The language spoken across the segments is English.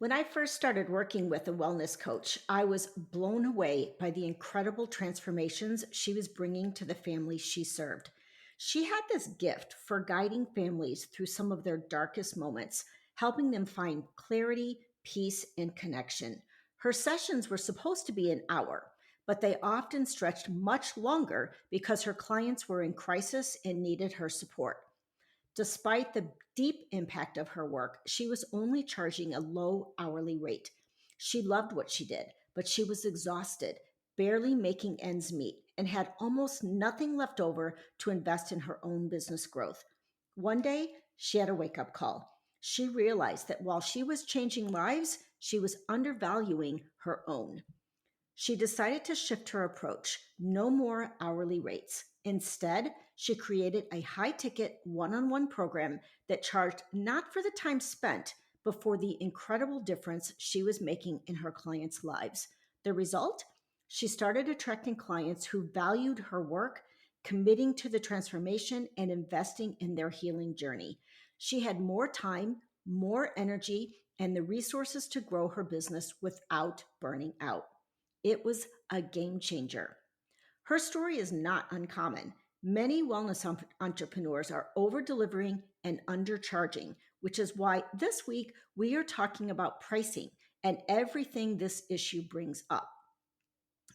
When I first started working with a wellness coach, I was blown away by the incredible transformations she was bringing to the families she served. She had this gift for guiding families through some of their darkest moments, helping them find clarity, peace, and connection. Her sessions were supposed to be an hour, but they often stretched much longer because her clients were in crisis and needed her support. Despite the deep impact of her work, she was only charging a low hourly rate. She loved what she did, but she was exhausted, barely making ends meet, and had almost nothing left over to invest in her own business growth. One day, she had a wake up call. She realized that while she was changing lives, she was undervaluing her own. She decided to shift her approach, no more hourly rates. Instead, she created a high ticket one on one program that charged not for the time spent, but for the incredible difference she was making in her clients' lives. The result? She started attracting clients who valued her work, committing to the transformation, and investing in their healing journey. She had more time, more energy, and the resources to grow her business without burning out. It was a game changer. Her story is not uncommon. Many wellness entrepreneurs are over delivering and undercharging, which is why this week we are talking about pricing and everything this issue brings up.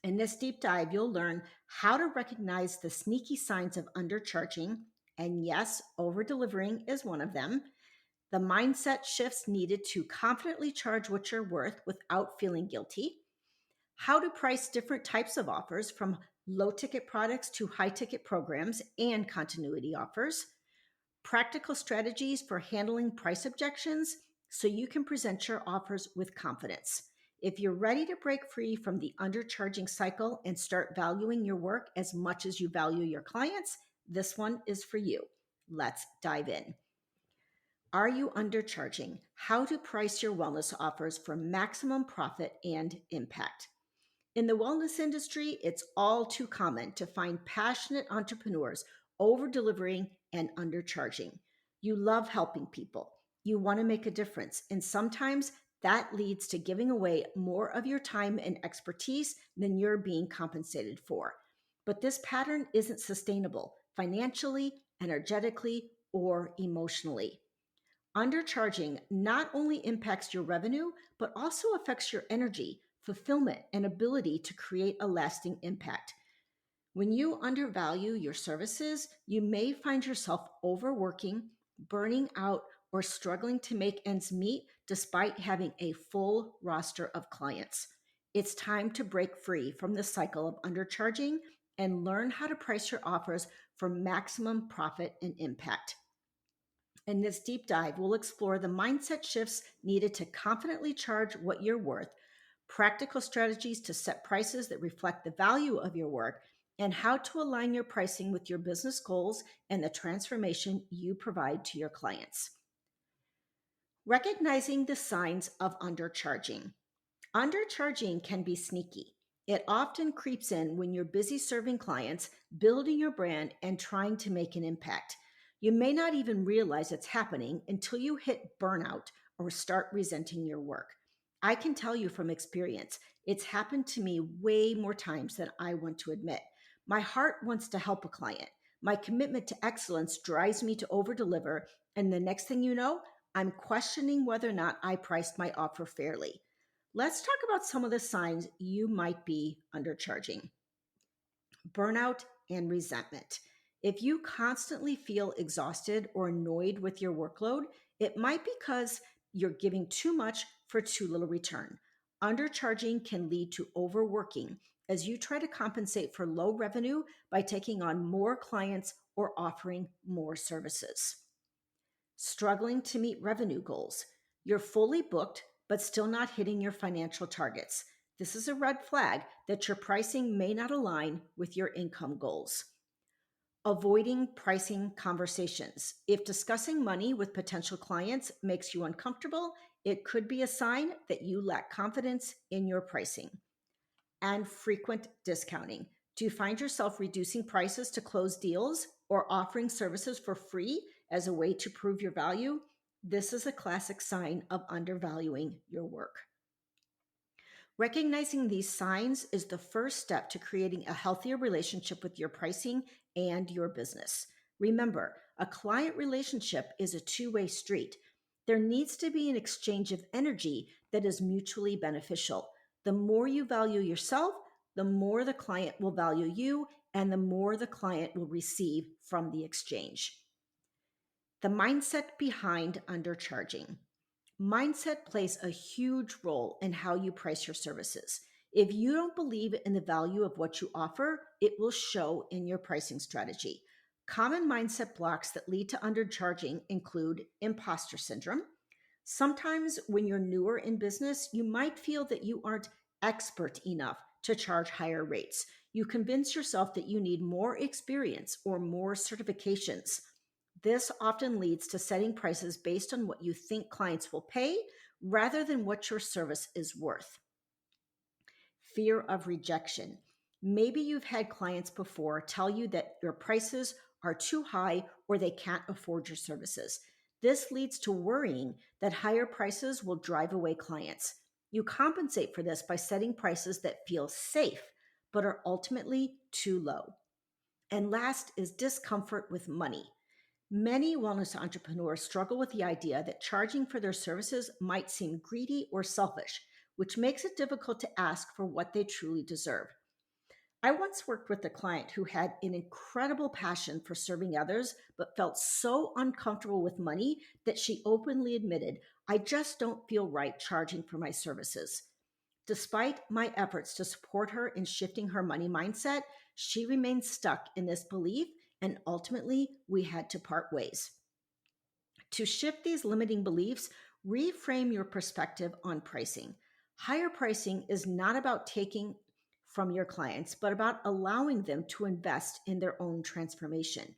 In this deep dive, you'll learn how to recognize the sneaky signs of undercharging, and yes, over delivering is one of them, the mindset shifts needed to confidently charge what you're worth without feeling guilty, how to price different types of offers from low ticket products to high ticket programs and continuity offers, practical strategies for handling price objections so you can present your offers with confidence. If you're ready to break free from the undercharging cycle and start valuing your work as much as you value your clients, this one is for you. Let's dive in. Are you undercharging? How to price your wellness offers for maximum profit and impact. In the wellness industry, it's all too common to find passionate entrepreneurs over delivering and undercharging. You love helping people. You want to make a difference. And sometimes that leads to giving away more of your time and expertise than you're being compensated for. But this pattern isn't sustainable financially, energetically, or emotionally. Undercharging not only impacts your revenue, but also affects your energy, fulfillment, and ability to create a lasting impact. When you undervalue your services, you may find yourself overworking, burning out, or struggling to make ends meet despite having a full roster of clients. It's time to break free from the cycle of undercharging and learn how to price your offers for maximum profit and impact. In this deep dive, we'll explore the mindset shifts needed to confidently charge what you're worth, practical strategies to set prices that reflect the value of your work, and how to align your pricing with your business goals and the transformation you provide to your clients. Recognizing the signs of undercharging. Undercharging can be sneaky. It often creeps in when you're busy serving clients, building your brand, and trying to make an impact. You may not even realize it's happening until you hit burnout or start resenting your work. I can tell you from experience, it's happened to me way more times than I want to admit. My heart wants to help a client. My commitment to excellence drives me to overdeliver, and the next thing you know, I'm questioning whether or not I priced my offer fairly. Let's talk about some of the signs you might be undercharging. Burnout and resentment. If you constantly feel exhausted or annoyed with your workload, it might be because you're giving too much for too little return. Undercharging can lead to overworking as you try to compensate for low revenue by taking on more clients or offering more services. Struggling to meet revenue goals. You're fully booked, but still not hitting your financial targets. This is a red flag that your pricing may not align with your income goals. Avoiding pricing conversations. If discussing money with potential clients makes you uncomfortable, it could be a sign that you lack confidence in your pricing. And frequent discounting. Do you find yourself reducing prices to close deals or offering services for free as a way to prove your value? This is a classic sign of undervaluing your work. Recognizing these signs is the first step to creating a healthier relationship with your pricing and your business. Remember, a client relationship is a two-way street. There needs to be an exchange of energy that is mutually beneficial. The more you value yourself, the more the client will value you, and the more the client will receive from the exchange. The mindset behind undercharging. Mindset plays a huge role in how you price your services. If you don't believe in the value of what you offer, it will show in your pricing strategy. Common mindset blocks that lead to undercharging include imposter syndrome. Sometimes when you're newer in business, you might feel that you aren't expert enough to charge higher rates. You convince yourself that you need more experience or more certifications. This often leads to setting prices based on what you think clients will pay rather than what your service is worth. Fear of rejection. Maybe you've had clients before tell you that your prices are too high or they can't afford your services. This leads to worrying that higher prices will drive away clients. You compensate for this by setting prices that feel safe but are ultimately too low. And last is discomfort with money. Many wellness entrepreneurs struggle with the idea that charging for their services might seem greedy or selfish, which makes it difficult to ask for what they truly deserve. I once worked with a client who had an incredible passion for serving others, but felt so uncomfortable with money that she openly admitted, "I just don't feel right charging for my services." Despite my efforts to support her in shifting her money mindset, she remained stuck in this belief, and ultimately we had to part ways. To shift these limiting beliefs, reframe your perspective on pricing. Higher pricing is not about taking from your clients, but about allowing them to invest in their own transformation.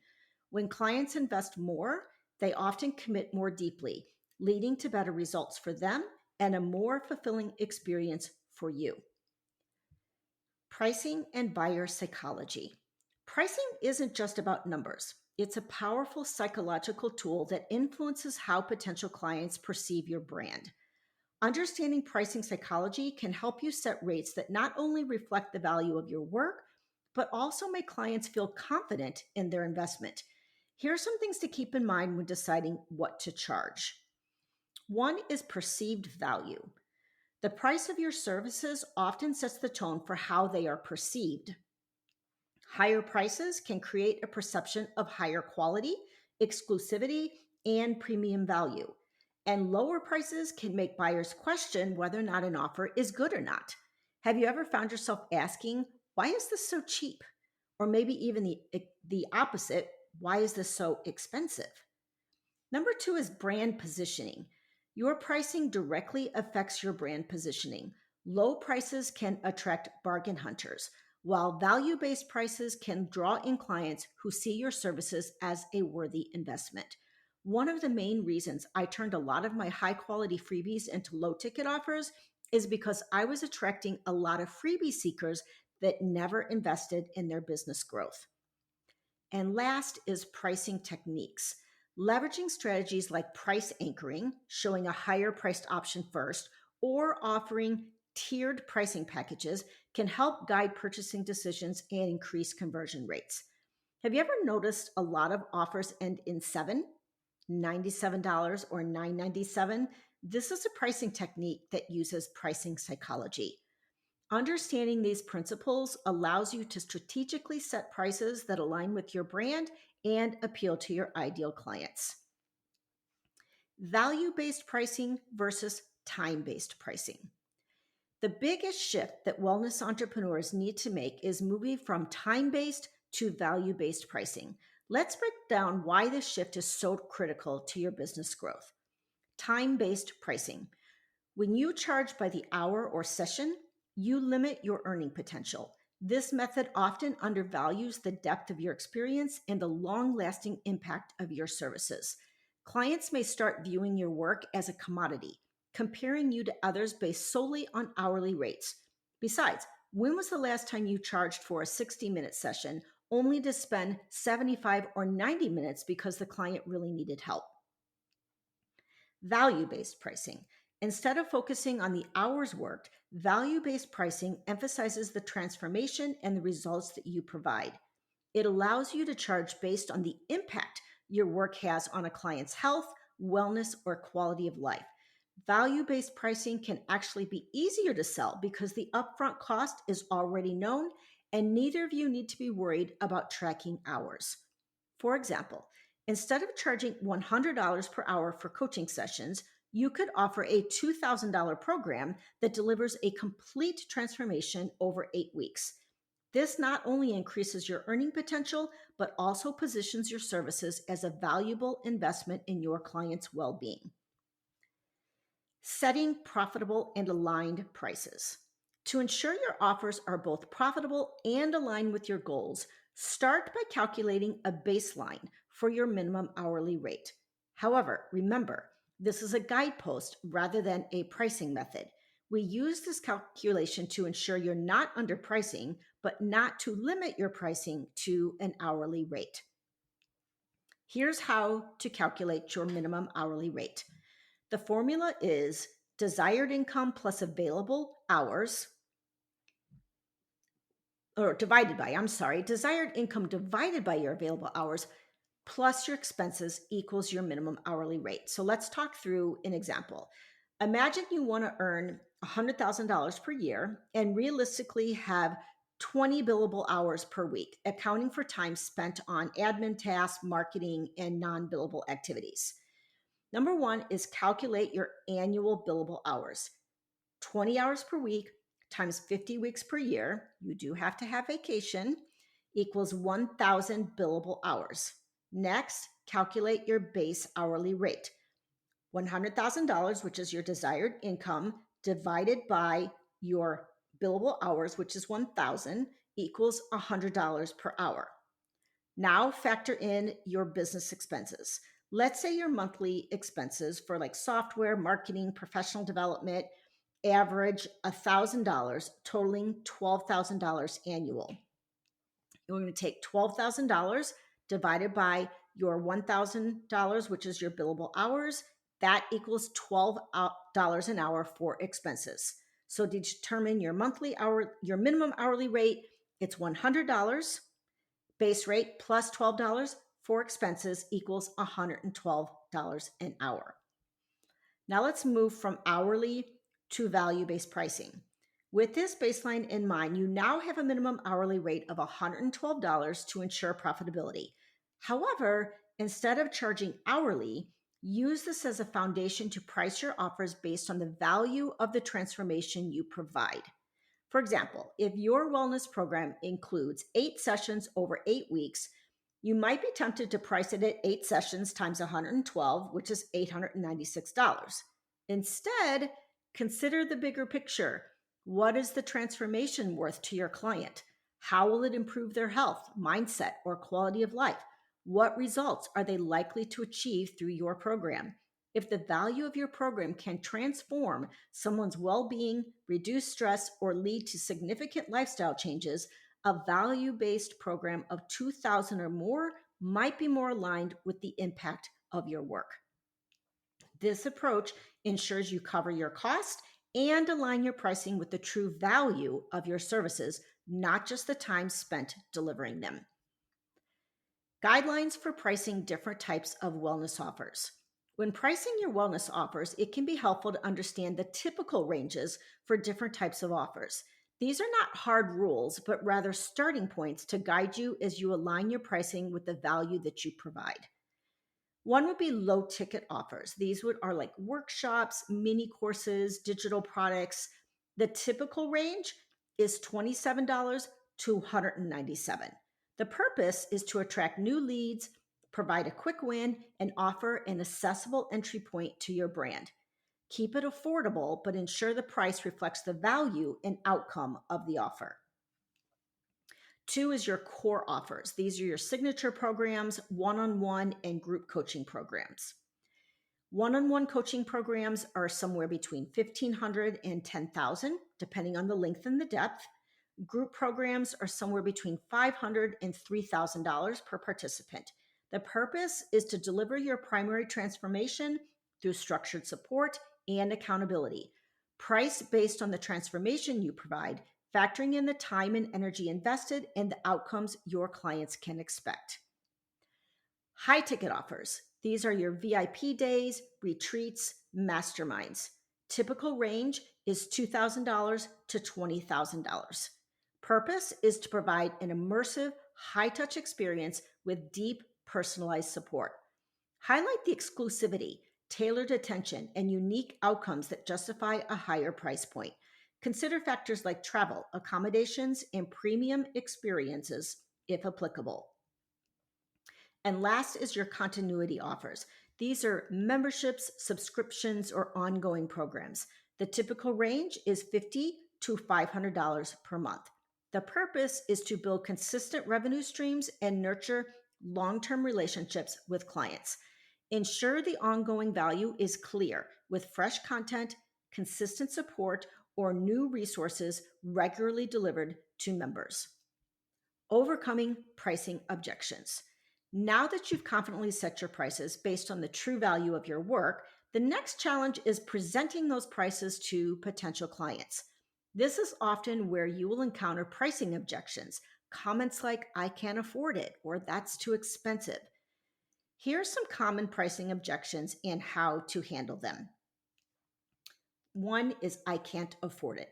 When clients invest more, they often commit more deeply, leading to better results for them and a more fulfilling experience for you. Pricing and buyer psychology. Pricing isn't just about numbers. It's a powerful psychological tool that influences how potential clients perceive your brand. Understanding pricing psychology can help you set rates that not only reflect the value of your work, but also make clients feel confident in their investment. Here are some things to keep in mind when deciding what to charge. One is perceived value. The price of your services often sets the tone for how they are perceived. Higher prices can create a perception of higher quality, exclusivity, and premium value. And lower prices can make buyers question whether or not an offer is good or not. Have you ever found yourself asking, "Why is this so cheap?" Or maybe even the opposite, "Why is this so expensive?" Number two is brand positioning. Your pricing directly affects your brand positioning. Low prices can attract bargain hunters, while value based prices can draw in clients who see your services as a worthy investment. One of the main reasons I turned a lot of my high quality freebies into low ticket offers is because I was attracting a lot of freebie seekers that never invested in their business growth. And last is pricing techniques. Leveraging strategies like price anchoring, showing a higher priced option first, or offering tiered pricing packages can help guide purchasing decisions and increase conversion rates. Have you ever noticed a lot of offers end in $97 or $9.97? This is a pricing technique that uses pricing psychology. Understanding these principles allows you to strategically set prices that align with your brand and appeal to your ideal clients. Value-based pricing versus time-based pricing. The biggest shift that wellness entrepreneurs need to make is moving from time-based to value-based pricing. Let's break down why this shift is so critical to your business growth. Time-based pricing. When you charge by the hour or session, you limit your earning potential. This method often undervalues the depth of your experience and the long-lasting impact of your services. Clients may start viewing your work as a commodity, comparing you to others based solely on hourly rates. Besides, when was the last time you charged for a 60-minute session only to spend 75 or 90 minutes because the client really needed help? Value-based pricing. Instead of focusing on the hours worked, value-based pricing emphasizes the transformation and the results that you provide. It allows you to charge based on the impact your work has on a client's health, wellness, or quality of life. Value-based pricing can actually be easier to sell because the upfront cost is already known and neither of you need to be worried about tracking hours. For example, instead of charging $100 per hour for coaching sessions, you could offer a $2,000 program that delivers a complete transformation over 8 weeks. This not only increases your earning potential, but also positions your services as a valuable investment in your client's well-being. Setting profitable and aligned prices. To ensure your offers are both profitable and aligned with your goals, start by calculating a baseline for your minimum hourly rate. However, remember, this is a guidepost rather than a pricing method. We use this calculation to ensure you're not underpricing, but not to limit your pricing to an hourly rate. Here's how to calculate your minimum hourly rate. The formula is desired income plus available hours, or desired income divided by your available hours plus your expenses equals your minimum hourly rate. So let's talk through an example. Imagine you want to earn $100,000 per year and realistically have 20 billable hours per week, accounting for time spent on admin tasks, marketing, and non-billable activities. Number one is calculate your annual billable hours. 20 hours per week times 50 weeks per year, you do have to have vacation, equals 1,000 billable hours. Next, calculate your base hourly rate. $100,000, which is your desired income, divided by your billable hours, which is 1,000, equals $100 per hour. Now factor in your business expenses. Let's say your monthly expenses for like software, marketing, professional development average $1,000, totaling $12,000 annual. You're going to take $12,000 divided by your $1,000, which is your billable hours. That equals $12 an hour for expenses. So to determine your minimum hourly rate, it's $100 base rate plus $12 for expenses equals $112 an hour. Now let's move from hourly to value-based pricing. With this baseline in mind, you now have a minimum hourly rate of $112 to ensure profitability. However, instead of charging hourly, use this as a foundation to price your offers based on the value of the transformation you provide. For example, if your wellness program includes 8 sessions over 8 weeks, you might be tempted to price it at 8 sessions times 112, which is $896. Instead, consider the bigger picture. What is the transformation worth to your client? How will it improve their health, mindset, or quality of life? What results are they likely to achieve through your program? If the value of your program can transform someone's well-being, reduce stress, or lead to significant lifestyle changes, a value-based program of $2,000 or more might be more aligned with the impact of your work. This approach ensures you cover your cost and align your pricing with the true value of your services, not just the time spent delivering them. Guidelines for pricing different types of wellness offers. When pricing your wellness offers, it can be helpful to understand the typical ranges for different types of offers. These are not hard rules, but rather starting points to guide you as you align your pricing with the value that you provide. One would be low ticket offers. These are like workshops, mini courses, digital products. The typical range is $27 to $197. The purpose is to attract new leads, provide a quick win, and offer an accessible entry point to your brand. Keep it affordable, but ensure the price reflects the value and outcome of the offer. 2 is your core offers. These are your signature programs, one-on-one and group coaching programs. One-on-one coaching programs are somewhere between $1,500 and $10,000, depending on the length and the depth. Group programs are somewhere between $500 and $3,000 per participant. The purpose is to deliver your primary transformation through structured support and accountability. Price based on the transformation you provide, factoring in the time and energy invested and the outcomes your clients can expect. High ticket offers. These are your VIP days, retreats, masterminds. Typical range is $2,000 to $20,000. Purpose is to provide an immersive, high touch experience with deep, personalized support. Highlight the exclusivity, tailored attention, and unique outcomes that justify a higher price point. Consider factors like travel, accommodations, and premium experiences if applicable. And last is your continuity offers. These are memberships, subscriptions, or ongoing programs. The typical range is $50 to $500 per month. The purpose is to build consistent revenue streams and nurture long-term relationships with clients. Ensure the ongoing value is clear with fresh content, consistent support, or new resources regularly delivered to members. Overcoming pricing objections. Now that you've confidently set your prices based on the true value of your work, the next challenge is presenting those prices to potential clients. This is often where you will encounter pricing objections, comments like, "I can't afford it," or "that's too expensive." Here are some common pricing objections and how to handle them. One is, "I can't afford it."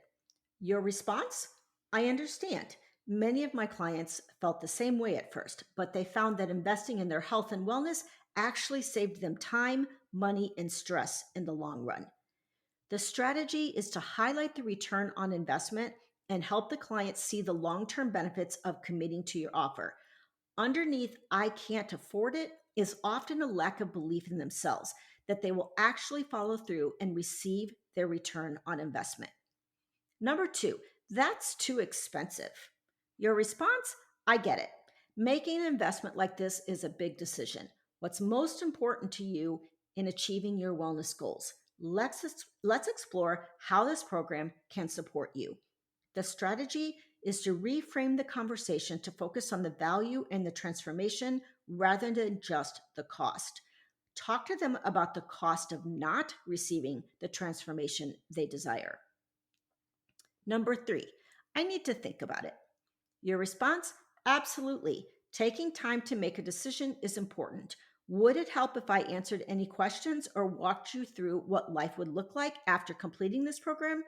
Your response? "I understand. Many of my clients felt the same way at first, but they found that investing in their health and wellness actually saved them time, money, and stress in the long run." The strategy is to highlight the return on investment and help the client see the long-term benefits of committing to your offer. Underneath, "I can't afford it" is often a lack of belief in themselves that they will actually follow through and receive their return on investment. Number two, "That's too expensive." Your response? "I get it. Making an investment like this is a big decision. What's most important to you in achieving your wellness goals? Let's explore how this program can support you." The strategy is to reframe the conversation to focus on the value and the transformation rather than just the cost. Talk to them about the cost of not receiving the transformation they desire. Number three, "I need to think about it." Your response? "Absolutely. Taking time to make a decision is important. Would it help if I answered any questions or walked you through what life would look like after completing this program?"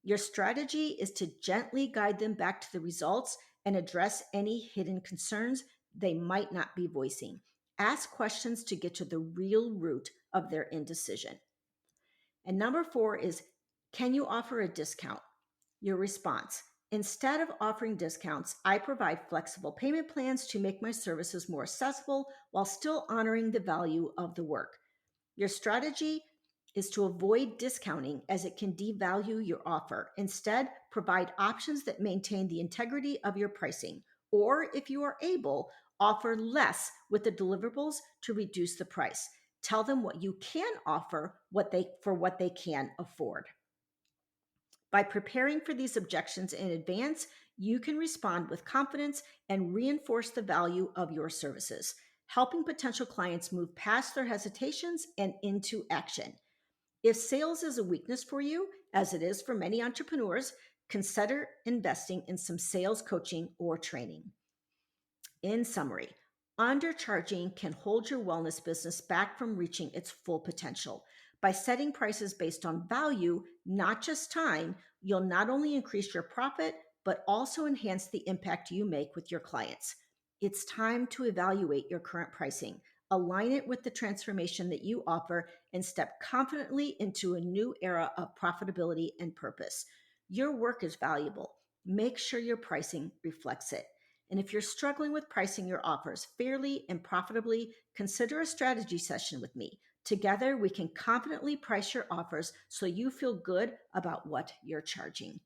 Your strategy is to gently guide them back to the results and address any hidden concerns they might not be voicing. Ask questions to get to the real root of their indecision. And number four is, "Can you offer a discount?" Your response: "Instead of offering discounts, I provide flexible payment plans to make my services more accessible while still honoring the value of the work." Your strategy is to avoid discounting as it can devalue your offer. Instead, provide options that maintain the integrity of your pricing. Or if you are able, offer less with the deliverables to reduce the price. Tell them what you can offer for what they can afford. By preparing for these objections in advance, you can respond with confidence and reinforce the value of your services, helping potential clients move past their hesitations and into action. If sales is a weakness for you, as it is for many entrepreneurs, consider investing in some sales coaching or training. In summary, undercharging can hold your wellness business back from reaching its full potential. By setting prices based on value, not just time, you'll not only increase your profit, but also enhance the impact you make with your clients. It's time to evaluate your current pricing, align it with the transformation that you offer, and step confidently into a new era of profitability and purpose. Your work is valuable. Make sure your pricing reflects it. And if you're struggling with pricing your offers fairly and profitably, consider a strategy session with me. Together, we can confidently price your offers so you feel good about what you're charging.